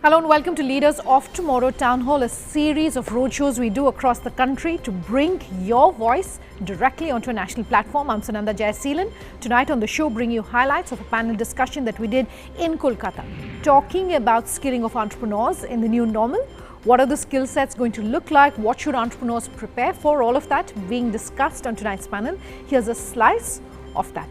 Hello and welcome to Leaders of Tomorrow Town Hall, a series of roadshows we do across the country to bring your voice directly onto a national platform. I'm Sunanda Jayaseelan. Tonight on the show, bring you highlights of a panel discussion that we did in Kolkata, talking about skilling of entrepreneurs in the new normal. What are the skill sets going to look like? What should entrepreneurs prepare for? All of that being discussed on tonight's panel. Here's a slice of that.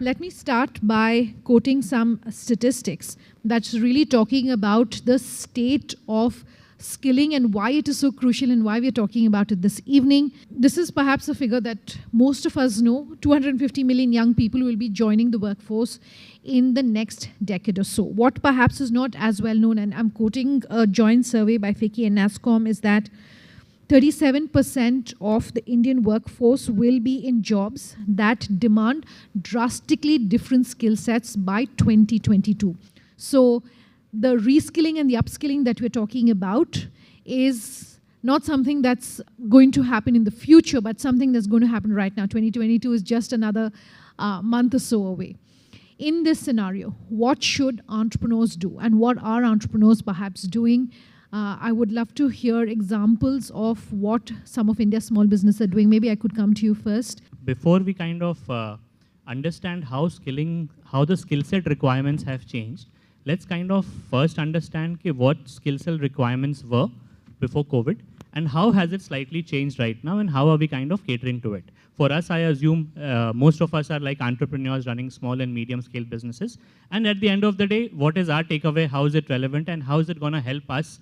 Let me start by quoting some statistics that's really talking about the state of skilling and why it is so crucial and why we're talking about it this evening. This is perhaps a figure that most of us know. 250 million young people will be joining the workforce in the next decade or so. What perhaps is not as well known, and I'm quoting a joint survey by FICCI and NASSCOM, is that 37% of the Indian workforce will be in jobs that demand drastically different skill sets by 2022. So the reskilling and the upskilling that we're talking about is not something that's going to happen in the future, but something that's going to happen right now. 2022 is just another month or so away. In this scenario, what should entrepreneurs do, and what are entrepreneurs perhaps doing? I would love to hear examples of what some of India's small businesses are doing. Maybe I could come to you first. Before we kind of understand how the skill set requirements have changed, let's kind of first understand what skill set requirements were before COVID and how has it slightly changed right now and how are we kind of catering to it. For us, I assume most of us are like entrepreneurs running small and medium scale businesses. And at the end of the day, what is our takeaway? How is it relevant and how is it going to help us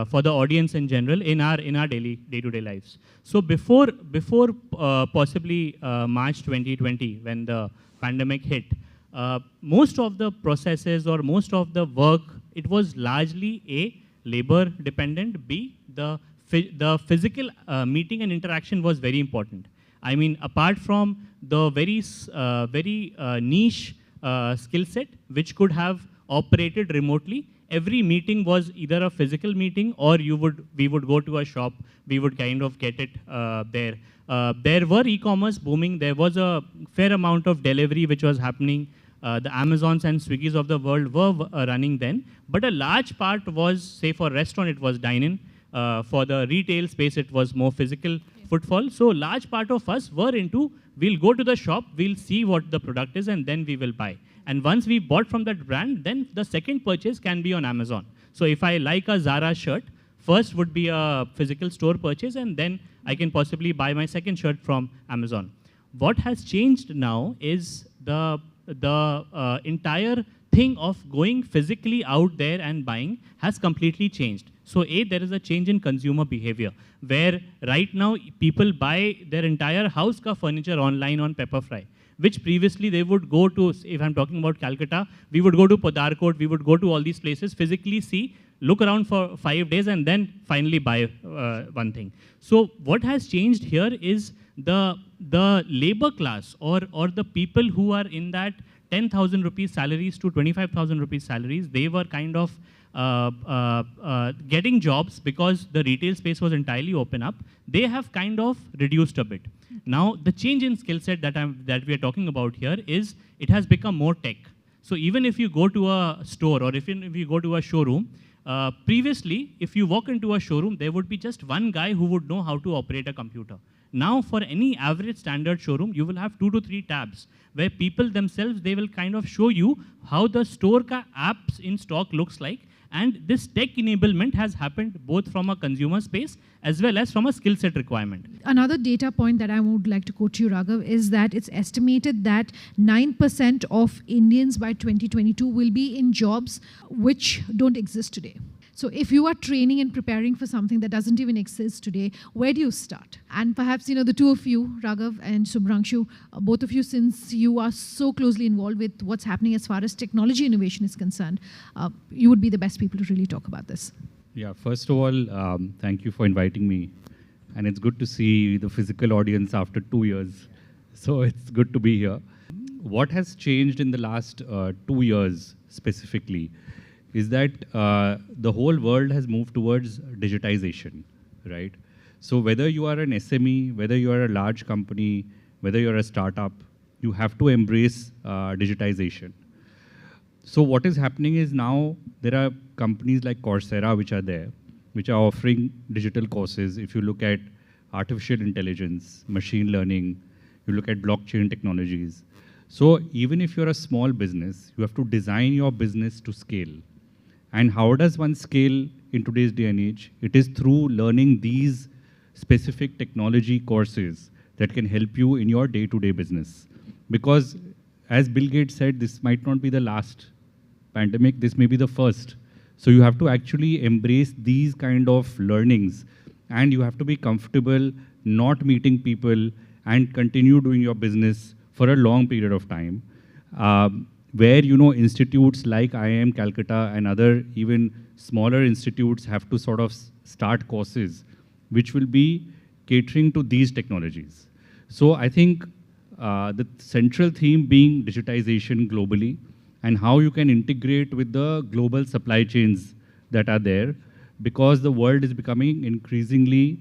for the audience in general in our daily day-to-day lives? So before possibly March 2020, when the pandemic hit, most of the processes or most of the work, it was largely A, labor dependent, B, the physical meeting and interaction was very important. I mean, apart from the very niche skill set which could have operated remotely, every meeting was either a physical meeting or we would go to a shop, we would kind of get it there. There were e-commerce booming, there was a fair amount of delivery which was happening. The Amazons and Swiggys of the world were running then, but a large part was, say for restaurant, it was dine-in. For the retail space, it was more physical footfall. So large part of us were into, we'll go to the shop, we'll see what the product is and then we will buy. And once we bought from that brand, then the second purchase can be on Amazon. So if I like a Zara shirt, first would be a physical store purchase and then I can possibly buy my second shirt from Amazon. What has changed now is the entire thing of going physically out there and buying has completely changed. So A, there is a change in consumer behavior, where right now people buy their entire house ka furniture online on Pepperfry, which previously they would go to, if I'm talking about Calcutta, we would go to Podarkot, we would go to all these places, physically see, look around for 5 days and then finally buy one thing. So what has changed here is the labor class or the people who are in that 10,000 rupees salaries to 25,000 rupees salaries, they were kind of getting jobs because the retail space was entirely open up. They have kind of reduced a bit. Now, the change in skill set that we are talking about here is it has become more tech. So even if you go to a store or if you go to a showroom, previously, if you walk into a showroom, there would be just one guy who would know how to operate a computer. Now, for any average standard showroom, you will have 2 to 3 tabs where people themselves, they will kind of show you how the store ka apps in stock looks like. And this tech enablement has happened both from a consumer space as well as from a skill set requirement. Another data point that I would like to quote to you, Raghav, is that it's estimated that 9% of Indians by 2022 will be in jobs which don't exist today. So if you are training and preparing for something that doesn't even exist today, where do you start? And perhaps, the two of you, Raghav and Subhrangshu, both of you, since you are so closely involved with what's happening as far as technology innovation is concerned, you would be the best people to really talk about this. Yeah, first of all, thank you for inviting me. And it's good to see the physical audience after 2 years. So it's good to be here. What has changed in the last 2 years specifically is that the whole world has moved towards digitization, right? So whether you are an SME, whether you are a large company, whether you're a startup, you have to embrace digitization. So what is happening is now there are companies like Coursera which are there, which are offering digital courses. If you look at artificial intelligence, machine learning, you look at blockchain technologies. So even if you're a small business, you have to design your business to scale. And how does one scale in today's day and age? It is through learning these specific technology courses that can help you in your day-to-day business. Because as Bill Gates said, this might not be the last pandemic, this may be the first. So you have to actually embrace these kind of learnings, and you have to be comfortable not meeting people and continue doing your business for a long period of time. Where institutes like IIM Calcutta and other even smaller institutes have to sort of start courses which will be catering to these technologies. So I think the central theme being digitization globally and how you can integrate with the global supply chains that are there, because the world is becoming increasingly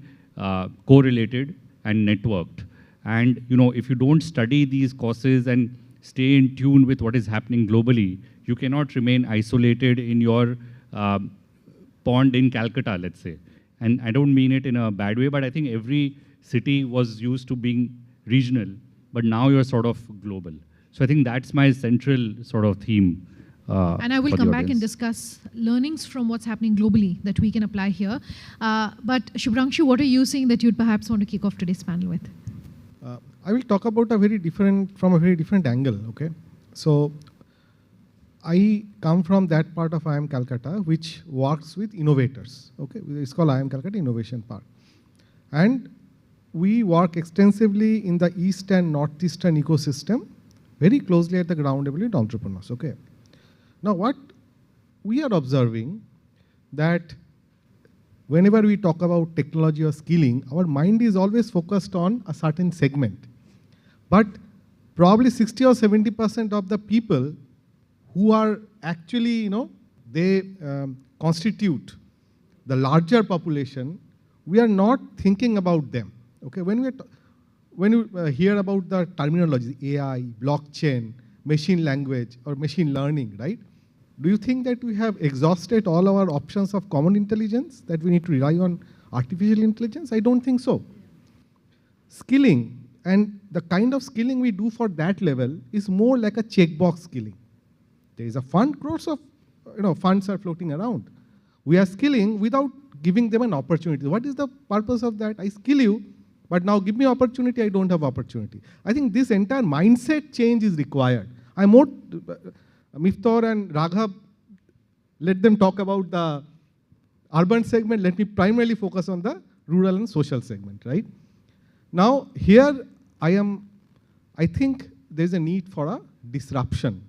correlated and networked. And if you don't study these courses and stay in tune with what is happening globally, you cannot remain isolated in your pond in Calcutta, let's say. And I don't mean it in a bad way, but I think every city was used to being regional, but now you're sort of global. So I think that's my central sort of theme. And I will come back and discuss learnings from what's happening globally that we can apply here. But Subhrangshu, what are you saying that you'd perhaps want to kick off today's panel with? I will talk about from a very different angle, okay? So I come from that part of IIM Calcutta which works with innovators, okay? It's called IIM Calcutta Innovation Park. And we work extensively in the East and Northeastern ecosystem, very closely at the ground level with entrepreneurs, okay? Now what we are observing that whenever we talk about technology or skilling, our mind is always focused on a certain segment. But probably 60 or 70% of the people who are actually, they constitute the larger population, we are not thinking about them. Okay, when you hear about the terminology, AI, blockchain, machine language, or machine learning, right? Do you think that we have exhausted all our options of common intelligence, that we need to rely on artificial intelligence? I don't think so. Skilling, and the kind of skilling we do for that level is more like a checkbox skilling. There is a fund, crores of funds are floating around. We are skilling without giving them an opportunity. What is the purpose of that? I skill you, but now give me opportunity, I don't have opportunity. I think this entire mindset change is required. I'm more, Miftaur and Raghav, let them talk about the urban segment. Let me primarily focus on the rural and social segment, right? Now, here I think there's a need for a disruption.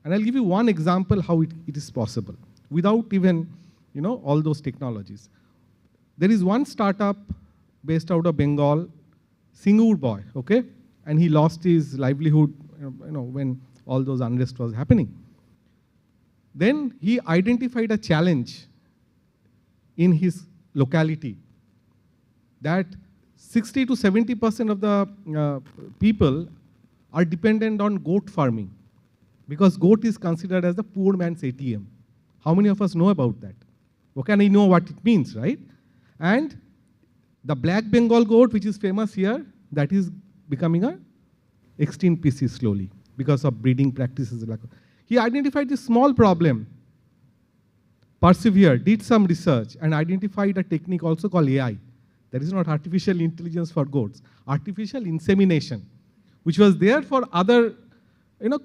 And I'll give you one example how it is possible without even, all those technologies. There is one startup based out of Bengal, Singur boy, okay? And he lost his livelihood, when all those unrest was happening. Then he identified a challenge in his locality that 60 to 70% of the people are dependent on goat farming, because goat is considered as the poor man's ATM. How many of us know about that? Okay, and you know what it means, right? And the black Bengal goat, which is famous here, that is becoming a extinct species slowly because of breeding practices. He identified this small problem, persevered, did some research, and identified a technique also called AI. That is not artificial intelligence for goats, artificial insemination, which was there for other,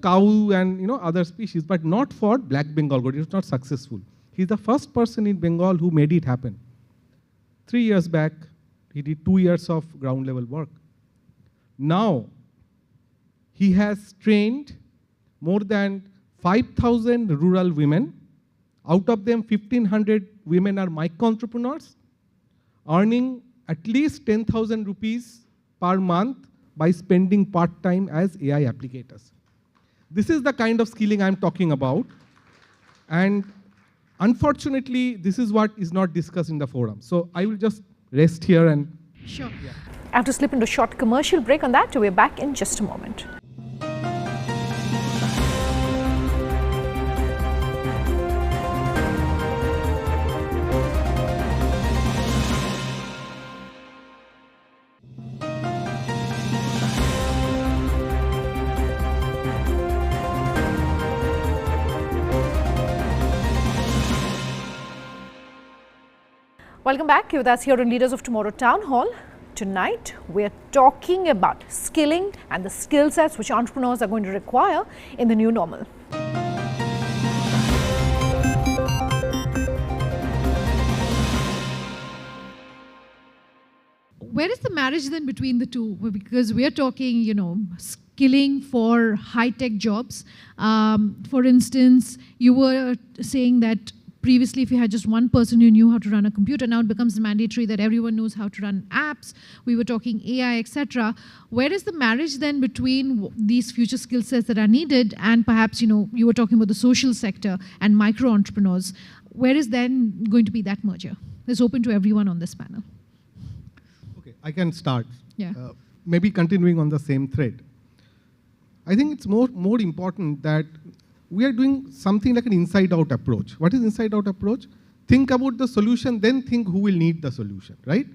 cow and other species, but not for black Bengal goat. It was not successful. He's the first person in Bengal who made it happen. 3 years back, he did 2 years of ground level work. Now, he has trained more than 5,000 rural women Out of them, 1,500 women are micro entrepreneurs, earning at least 10,000 rupees per month by spending part-time as AI applicators. This is the kind of skilling I'm talking about. And unfortunately, this is what is not discussed in the forum. So I will just rest here and... Sure. Yeah. I have to slip into a short commercial break on that. We're back in just a moment. Welcome back. You're with us here on Leaders of Tomorrow Town Hall. Tonight, we're talking about skilling and the skill sets which entrepreneurs are going to require in the new normal. Where is the marriage then between the two? Because we're talking, skilling for high-tech jobs. For instance, you were saying that previously, if you had just one person who knew how to run a computer, now it becomes mandatory that everyone knows how to run apps. We were talking AI, etc. Where is the marriage then between these future skill sets that are needed and perhaps, you were talking about the social sector and micro entrepreneurs. Where is then going to be that merger? It's open to everyone on this panel. Okay, I can start. Yeah. Maybe continuing on the same thread. I think it's more important that we are doing something like an inside-out approach. What is inside-out approach? Think about the solution, then think who will need the solution, right?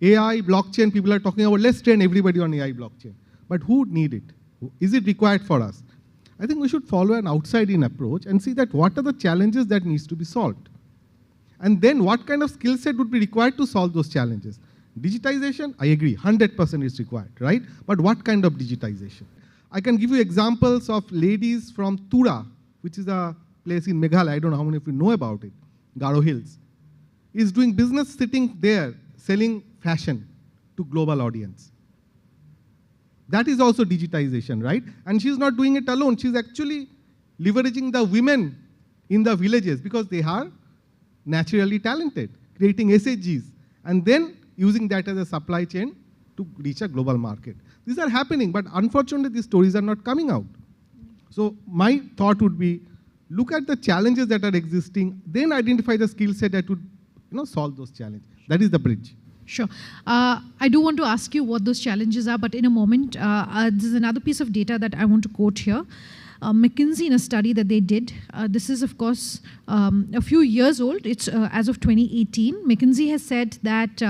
AI, blockchain, people are talking about, let's train everybody on AI blockchain. But who need it? Is it required for us? I think we should follow an outside-in approach and see that what are the challenges that needs to be solved. And then what kind of skill set would be required to solve those challenges? Digitization, I agree, 100% is required, right? But what kind of digitization? I can give you examples of ladies from Tura, which is a place in Meghalaya. I don't know how many of you know about it. Garo Hills. Is doing business sitting there, selling fashion to global audience. That is also digitization, right? And she's not doing it alone. She's actually leveraging the women in the villages because they are naturally talented, creating SHGs, and then using that as a supply chain to reach a global market. These are happening, but unfortunately, these stories are not coming out. So my thought would be, look at the challenges that are existing, then identify the skill set that would solve those challenges. That is the bridge. Sure. I do want to ask you what those challenges are, but in a moment, there's another piece of data that I want to quote here. McKinsey, in a study that they did, this is, of course, a few years old. It's as of 2018. McKinsey has said that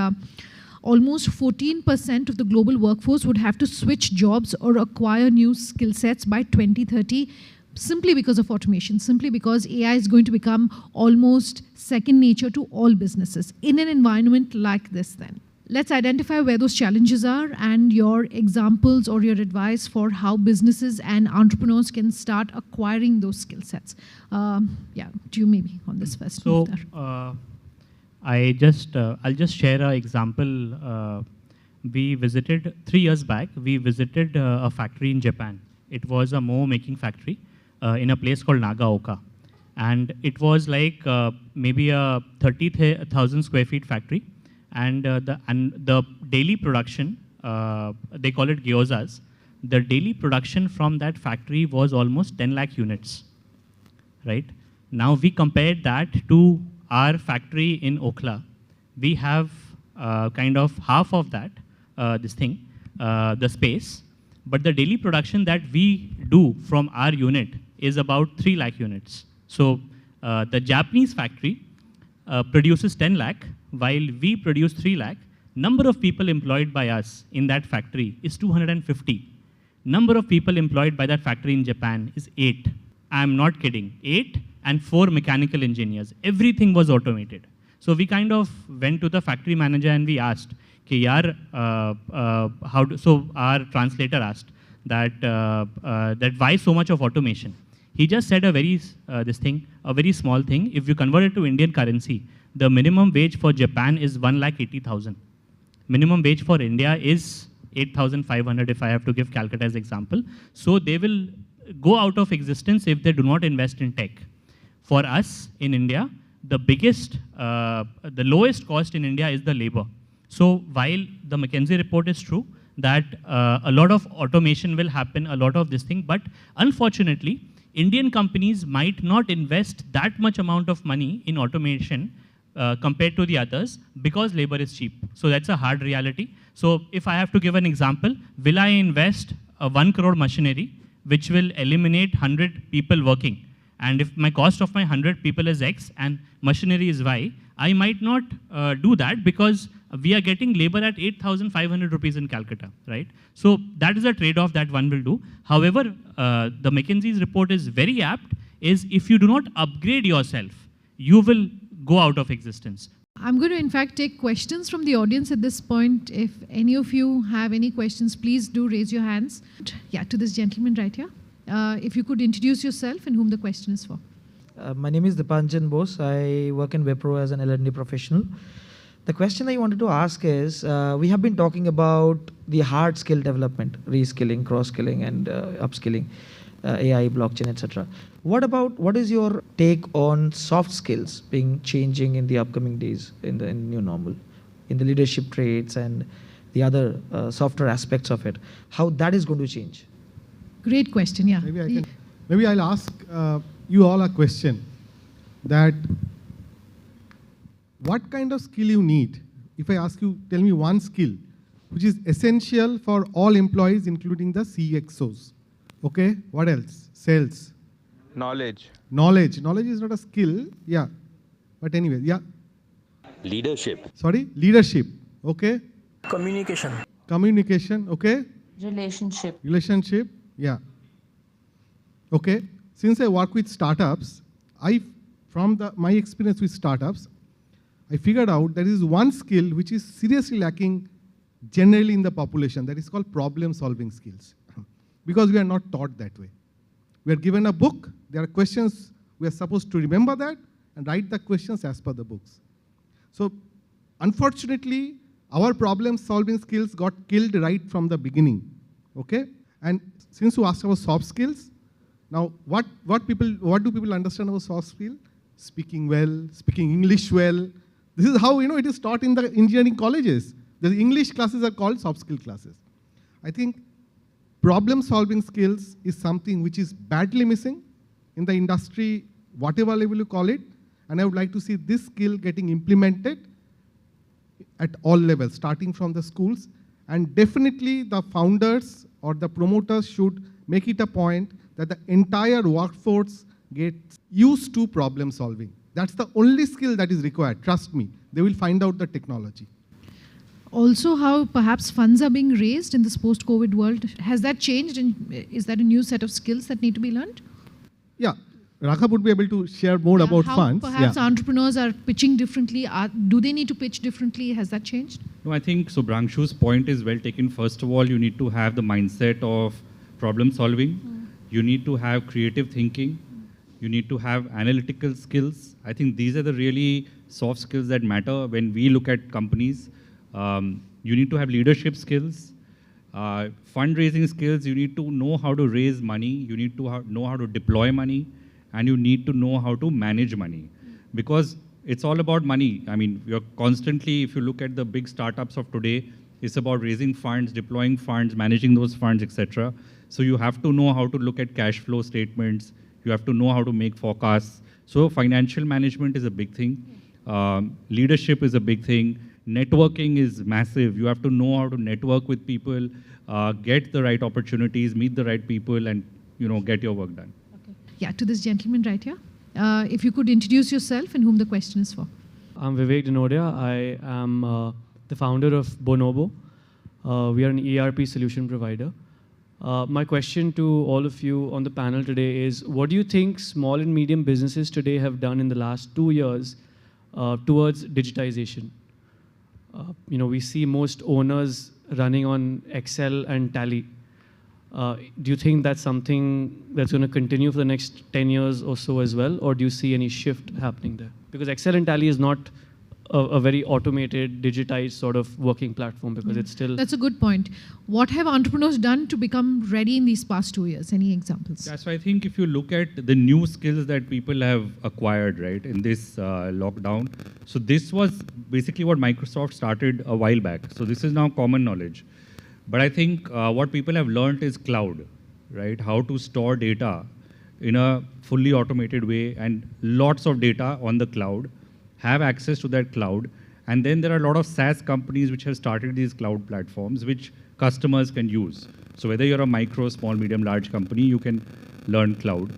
almost 14% of the global workforce would have to switch jobs or acquire new skill sets by 2030 simply because of automation, simply because AI is going to become almost second nature to all businesses in an environment like this then. Let's identify where those challenges are and your examples or your advice for how businesses and entrepreneurs can start acquiring those skill sets. Yeah, to you maybe on this first. So, I'll just share an example. We visited 3 years back. We visited a factory in Japan. It was a Momo making factory in a place called Nagaoka, and it was like maybe a 30,000 square feet factory, and the daily production, they call it gyozas. The daily production from that factory was almost 10 lakh units, right? Now we compared that to our factory in Okhla. We have kind of half of that, the space, but the daily production that we do from our unit is about 3 lakh units. So the Japanese factory produces 10 lakh, while we produce 3 lakh. Number of people employed by us in that factory is 250. Number of people employed by that factory in Japan is 8. I'm not kidding, 8 and 4 mechanical engineers. Everything was automated. So we kind of went to the factory manager and we asked, so our translator asked that why so much of automation? He just said a very small thing. If you convert it to Indian currency, the minimum wage for Japan is 1,80,000. Minimum wage for India is 8,500 if I have to give Calcutta as example. So they will go out of existence if they do not invest in tech. For us in India, the lowest cost in India is the labor. So while the McKinsey report is true that a lot of automation will happen, a lot of this thing, but unfortunately, Indian companies might not invest that much amount of money in automation compared to the others because labor is cheap. So that's a hard reality. So if I have to give an example, will I invest a 1 crore machinery which will eliminate 100 people working? And if my cost of my 100 people is X and machinery is Y, I might not do that because we are getting labor at 8,500 rupees in Calcutta, right? So that is a trade-off that one will do. However, the McKinsey's report is very apt, is if you do not upgrade yourself, you will go out of existence. I'm going to, in fact, take questions from the audience at this point. If any of you have any questions, please do raise your hands. Yeah, to this gentleman right here. If you could introduce yourself and whom the question is for. My name is Dipanjan Bose. I work in Wipro as an L&D professional. The question I wanted to ask is, we have been talking about the hard skill development, reskilling, cross-skilling, and upskilling, AI, blockchain, etc. What is your take on soft skills changing in the upcoming days in the new normal, in the leadership traits and the other softer aspects of it? How that is going to change? Great question, yeah. Maybe I'll ask you all a question that what kind of skill you need? If I ask you, tell me one skill which is essential for all employees, including the CXOs. Okay, what else? Sales. Knowledge. Knowledge is not a skill, yeah. But anyway, yeah. Leadership. Sorry, leadership, okay. Communication, okay. Relationship, yeah. Okay, since I work with startups, from my experience with startups, I figured out there is one skill which is seriously lacking generally in the population, that is called problem-solving skills. Because we are not taught that way. We are given a book, there are questions, we are supposed to remember that and write the questions as per the books. So, unfortunately, our problem-solving skills got killed right from the beginning, okay? And since you asked about soft skills, now what do people understand about soft skill? Speaking well, speaking English well. This is how it is taught in the engineering colleges. The English classes are called soft skill classes. I think problem-solving skills is something which is badly missing in the industry, whatever level you call it, and I would like to see this skill getting implemented at all levels, starting from the schools, and definitely the founders or the promoters should make it a point that the entire workforce gets used to problem solving. That's the only skill that is required, trust me. They will find out the technology. Also, how perhaps funds are being raised in this post-COVID world. Has that changed, and is that a new set of skills that need to be learned? Yeah, Raghav would be able to share more about funds. Perhaps entrepreneurs are pitching differently. Do they need to pitch differently? Has that changed? No, I think Subhrangshu's point is well taken. First of all, you need to have the mindset of problem solving. You need to have creative thinking. You need to have analytical skills. I think these are the really soft skills that matter when we look at companies. You need to have leadership skills, fundraising skills. You need to know how to raise money. You need to know how to deploy money, and you need to know how to manage money, because it's all about money. I mean, you're constantly, if you look at the big startups of today, it's about raising funds, deploying funds, managing those funds, etc. So you have to know how to look at cash flow statements. You have to know how to make forecasts. So financial management is a big thing. Leadership is a big thing. Networking is massive. You have to know how to network with people, get the right opportunities, meet the right people, and get your work done. Okay. Yeah, to this gentleman right here. If you could introduce yourself and whom the question is for. I'm Vivek Dinodia. I am the founder of Bonobo. We are an ERP solution provider. My question to all of you on the panel today is, what do you think small and medium businesses today have done in the last 2 years towards digitization? We see most owners running on Excel and Tally. Do you think that's something that's going to continue for the next 10 years or so as well, or do you see any shift happening there? Because Excel and Tally is not a very automated, digitized sort of working platform because it's still... That's a good point. What have entrepreneurs done to become ready in these past 2 years? Any examples? Yeah, so I think if you look at the new skills that people have acquired, right, in this lockdown, so this was basically what Microsoft started a while back. So this is now common knowledge. But I think what people have learned is cloud, right? How to store data in a fully automated way and lots of data on the cloud, have access to that cloud. And then there are a lot of SaaS companies which have started these cloud platforms which customers can use. So whether you're a micro, small, medium, large company, you can learn cloud.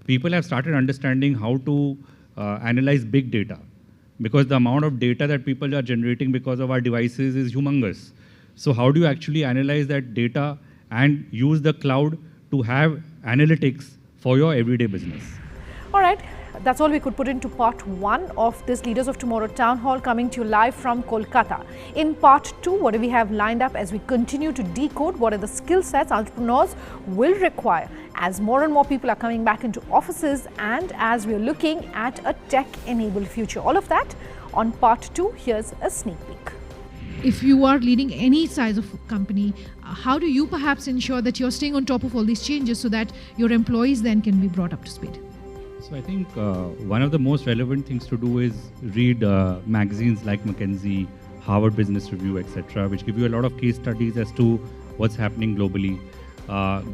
People have started understanding how to analyze big data because the amount of data that people are generating because of our devices is humongous. So how do you actually analyze that data and use the cloud to have analytics for your everyday business? All right. That's all we could put into part 1 of this Leaders of Tomorrow Town Hall, coming to you live from Kolkata. In part 2, what do we have lined up as we continue to decode what are the skill sets entrepreneurs will require as more and more people are coming back into offices and as we're looking at a tech-enabled future. All of that on part 2. Here's a sneak peek. If you are leading any size of company, how do you perhaps ensure that you're staying on top of all these changes so that your employees then can be brought up to speed? So I think one of the most relevant things to do is read magazines like McKinsey, Harvard Business Review, etc., which give you a lot of case studies as to what's happening globally.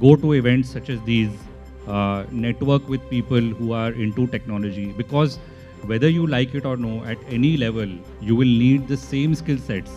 Go to events such as these, network with people who are into technology, because whether you like it or no, at any level, you will need the same skill sets